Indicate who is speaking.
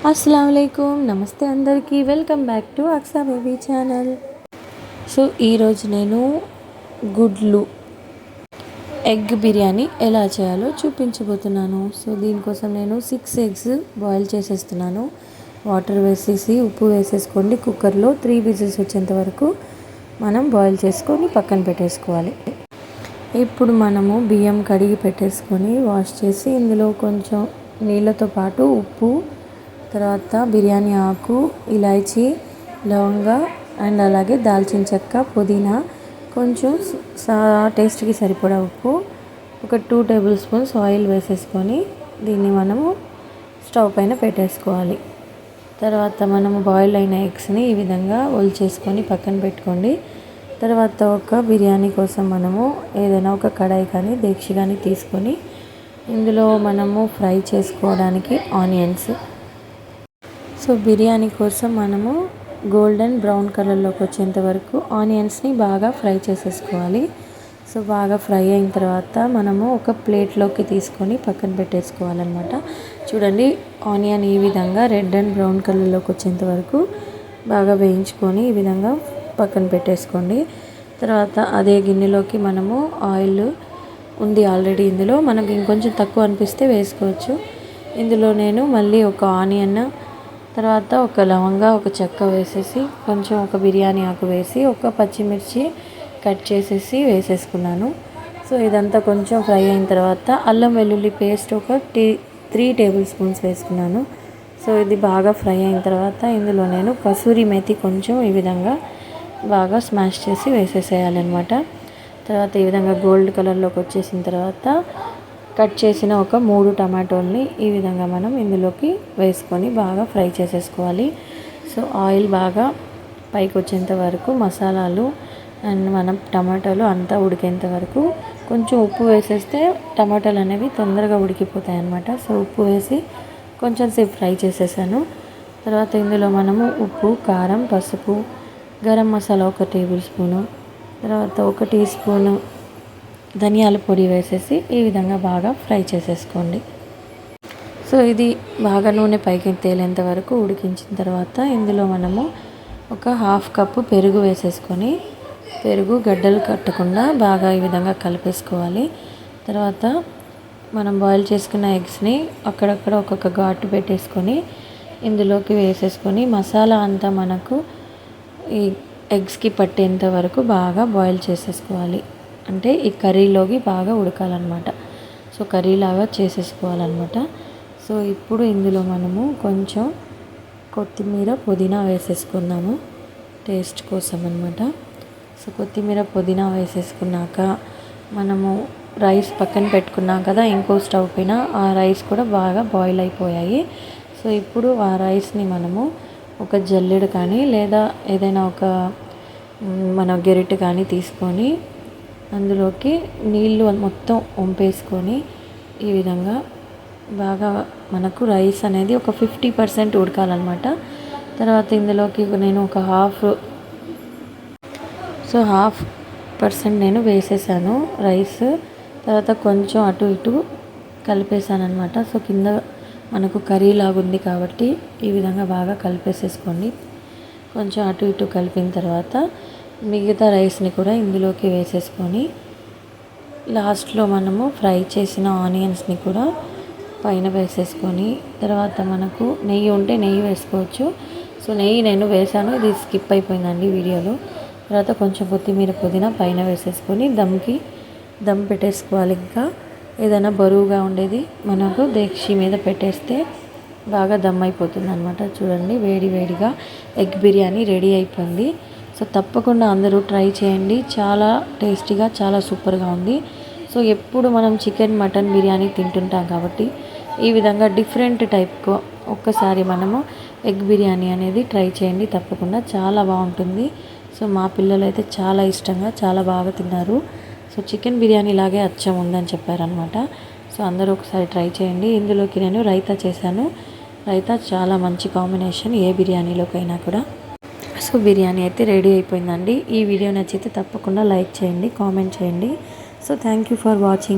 Speaker 1: అస్సలాముఅలైకుం, నమస్తే అందరికీ. Welcome back to Aqsa baby channel. So ఈరోజు నేను గుడ్లు ఎగ్ బిర్యానీ ఎలా చేయాలో చూపించబోతున్నాను. సో దీనికోసం నేను 6 ఎగ్స్ బాయిల్ చేసేస్తున్నాను. వాటర్ వేసేసి ఉప్పు వేసేసుకోండి. కుక్కర్లో 3 విజిల్స్ వచ్చేంత వరకు మనం బాయిల్ చేసుకొని పక్కన పెట్టేసుకోవాలి. ఇప్పుడు మనము బియ్యం కడిగి పెట్టేసుకొని వాష్ చేసి ఇందులో కొంచెం నీళ్ళతో పాటు ఉప్పు, తర్వాత బిర్యానీ ఆకు, ఇలాచీ, లవంగ అండ్ అలాగే దాల్చిన చెక్క, పుదీనా, కొంచెం టేస్ట్కి సరిపడా ఉప్పు, ఒక 2 టేబుల్ స్పూన్స్ ఆయిల్ వేసేసుకొని దీన్ని మనము స్టవ్ పైన పెట్టేసుకోవాలి. తర్వాత మనము బాయిల్ అయిన ఎగ్స్ని ఈ విధంగా ఒలిచేసుకొని పక్కన పెట్టుకోండి. తర్వాత ఒక బిర్యానీ కోసం మనము ఏదైనా ఒక కడాయి కానీ దేక్షి కానీ తీసుకొని ఇందులో మనము ఫ్రై చేసుకోవడానికి ఆనియన్స్. సో బిర్యానీ కోసం మనము గోల్డెన్ బ్రౌన్ కలర్లోకి వచ్చేంత వరకు ఆనియన్స్ని బాగా ఫ్రై చేసేసుకోవాలి. సో బాగా ఫ్రై అయిన తర్వాత మనము ఒక ప్లేట్లోకి తీసుకొని పక్కన పెట్టేసుకోవాలన్నమాట. చూడండి, ఆనియన్ ఈ విధంగా రెడ్ అండ్ బ్రౌన్ కలర్లోకి వచ్చేంత వరకు బాగా వేయించుకొని ఈ విధంగా పక్కన పెట్టేసుకోండి. తర్వాత అదే గిన్నెలోకి మనము ఆయిల్ ఉంది ఆల్రెడీ, ఇందులో మనకి ఇంకొంచెం తక్కువ అనిపిస్తే వేసుకోవచ్చు. ఇందులో నేను మళ్ళీ ఒక ఆనియన్, తర్వాత ఒక లవంగ, ఒక చెక్క వేసేసి కొంచెం ఒక బిర్యానీ ఆకు వేసి ఒక పచ్చిమిర్చి కట్ చేసేసి వేసేసుకున్నాను. సో ఇదంతా కొంచెం ఫ్రై అయిన తర్వాత అల్లం వెల్లుల్లి పేస్ట్ ఒక 3 టేబుల్ స్పూన్స్ వేసుకున్నాను. సో ఇది బాగా ఫ్రై అయిన తర్వాత ఇందులో నేను కసూరి మేతి కొంచెం ఈ విధంగా బాగా స్మాష్ చేసి వేసేసేయాలన్నమాట. తర్వాత ఈ విధంగా గోల్డ్ కలర్లోకి వచ్చేసిన తర్వాత కట్ చేసిన ఒక 3 టమాటోల్ని ఈ విధంగా మనం ఇందులోకి వేసుకొని బాగా ఫ్రై చేసేసుకోవాలి. సో ఆయిల్ బాగా పైకి వచ్చేంత వరకు మసాలాలు అండ్ మనం టమాటాలు అంతా ఉడికేంత వరకు కొంచెం ఉప్పు వేసేస్తే టమాటాలు అనేవి తొందరగా ఉడికిపోతాయి అన్నమాట. సో ఉప్పు వేసి కొంచెం సేపు ఫ్రై చేసేసాను. తర్వాత ఇందులో మనము ఉప్పు, కారం, పసుపు, గరం మసాలా 1 టేబుల్ స్పూను, తర్వాత 1 టీ స్పూను ధనియాల పొడి వేసేసి ఈ విధంగా బాగా ఫ్రై చేసేసుకోండి. సో ఇది బాగా నూనె పైకి తేలేంత వరకు ఉడికించిన తర్వాత ఇందులో మనము ఒక 1/2 కప్పు పెరుగు వేసేసుకొని పెరుగు గడ్డలు కట్టకుండా బాగా ఈ విధంగా కలిపేసుకోవాలి. తర్వాత మనం బాయిల్ చేసుకున్న ఎగ్స్ని అక్కడక్కడ ఒక్కొక్క ఘాటు పెట్టేసుకొని ఇందులోకి వేసేసుకొని మసాలా అంతా మనకు ఈ ఎగ్స్కి పట్టేంత వరకు బాగా బాయిల్ చేసేసుకోవాలి. అంటే ఈ కర్రీలోకి బాగా ఉడకాలన్నమాట. సో కర్రీలాగా చేసేసుకోవాలన్నమాట. సో ఇప్పుడు ఇందులో మనము కొంచెం కొత్తిమీర, పుదీనా వేసేసుకుందాము టేస్ట్ కోసం అన్నమాట. సో కొత్తిమీర, పుదీనా వేసేసుకున్నాక మనము రైస్ పక్కన పెట్టుకున్నాం కదా ఇంకో స్టవ్ పైన, ఆ రైస్ కూడా బాగా బాయిల్ అయిపోయాయి. సో ఇప్పుడు ఆ రైస్ని మనము ఒక జల్లెడ కానీ లేదా ఏదైనా ఒక మన గెరిటె కానీ తీసుకొని అందులోకి నీళ్ళు మొత్తం వంపేసుకొని ఈ విధంగా బాగా మనకు రైస్ అనేది ఒక 50% ఉడకాలన్నమాట. తర్వాత ఇందులోకి నేను ఒక హాఫ్ పర్సెంట్ నేను వేసేసాను రైస్. తర్వాత కొంచెం అటు ఇటు కలిపేసాను అనమాట. సో కింద మనకు కర్రీ లాగా ఉంది కాబట్టి ఈ విధంగా బాగా కలిపేసేసుకోండి. కొంచెం అటు ఇటు కలిపిన తర్వాత మిగతా రైస్ని కూడా ఇందులోకి వేసేసుకొని లాస్ట్లో మనము ఫ్రై చేసిన ఆనియన్స్ని కూడా పైన వేసేసుకొని తర్వాత మనకు నెయ్యి ఉంటే నెయ్యి వేసుకోవచ్చు. సో నెయ్యి నేను వేసాను, ఇది స్కిప్ అయిపోయిందండి వీడియోలో. తర్వాత కొంచెం కొత్తిమీర, పుదీనా పైన వేసేసుకొని దమ్ పెట్టేసుకోవాలి. ఇంకా ఏదైనా బరువుగా ఉండేది మనకు దేక్షి మీద పెట్టేస్తే బాగా దమ్ అయిపోతుంది అనమాట. చూడండి, వేడి వేడిగా ఎగ్ బిర్యానీ రెడీ అయిపోయింది. సో తప్పకుండా అందరూ ట్రై చేయండి. చాలా టేస్టీగా, చాలా సూపర్గా ఉంది. సో ఎప్పుడు మనం చికెన్, మటన్ బిర్యానీ తింటుంటాం కాబట్టి ఈ విధంగా డిఫరెంట్ టైప్గా ఒక్కసారి మనము ఎగ్ బిర్యానీ అనేది ట్రై చేయండి. తప్పకుండా చాలా బాగుంటుంది. సో మా పిల్లలు అయితే చాలా ఇష్టంగా, చాలా బాగా తిన్నారు. సో చికెన్ బిర్యానీ లాగే అచ్చం ఉందని చెప్పారనమాట. సో అందరూ ఒకసారి ట్రై చేయండి. ఇందులోకి నేను రైతా చేశాను. రైతా చాలా మంచి కాంబినేషన్ ఏ బిర్యానీలోకైనా కూడా. సో బిర్యానీ అయితే రెడీ అయిపోయిందండి. ఈ వీడియో నచ్చితే తప్పకుండా లైక్ చేయండి, కామెంట్ చేయండి. So thank you for watching.